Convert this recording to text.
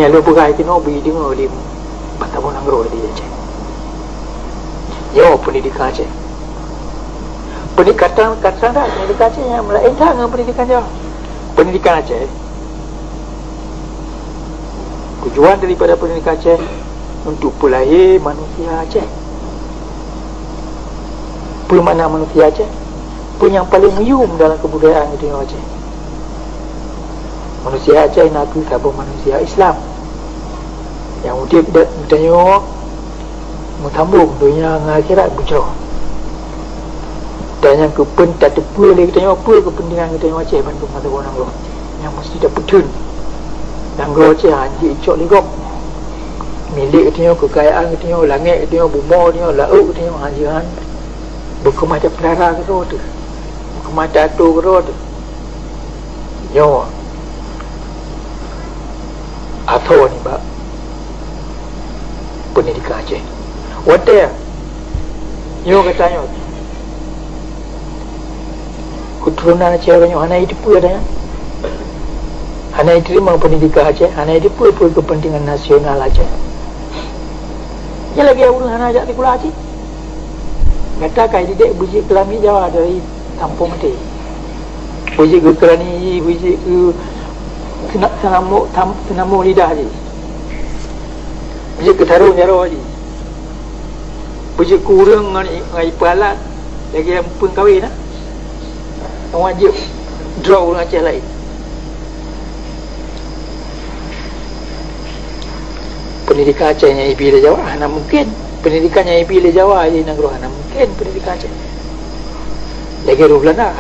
Yang lu perai ke Nobi dengar di Batabon Angro dia Aceh. Yo pendidikan Aceh. Pendidikan dah pendidikan Aceh yang melain dengan pendidikan Jawa. Pendidikan Aceh. Tujuan daripada pendidikan Aceh untuk pelahir manusia Aceh. Bermakna manusia Aceh pun yang paling meyum dalam kebudayaan di Aceh. Manusia Aceh nak sabung manusia Islam yang dia tidak tengok mentambung dunia dengan akhirat bujau. Dan yang tak tepu lagi tengok apa kepentingan kita tengok Aceh bantu mata orang lo yang mesti dapat tun dan lo Aceh haji icok ligok milik kita tengok kekayaan kita tengok langit kita tengok bumau kita tengok laut kita tengok hajian berkemata pelara ke tu berkemata atu ke tu yo atau ni bak pendidikan Aceh wadah yo katanya keturunan Aceh orang yang hanai tipu adanya hanai terima pendidikan Aceh hanai tipu kepentingan nasional Aceh yang lagi orang hanai ajak sekolah Aceh kata kai didik buji kelami Jawa dari kampung mati buji ke kerani buji ke senamu lidah je buji ke tarung jaro je buji kurang dengan ipalat lagi yang pun kahwin lah wajib draw orang Aceh lain pendidikan Aceh yang ibi le Jawa mana mungkin pendidikan yang ibi le Jawa je negara mana mungkin pendidikan Aceh lagi 2 bulan dah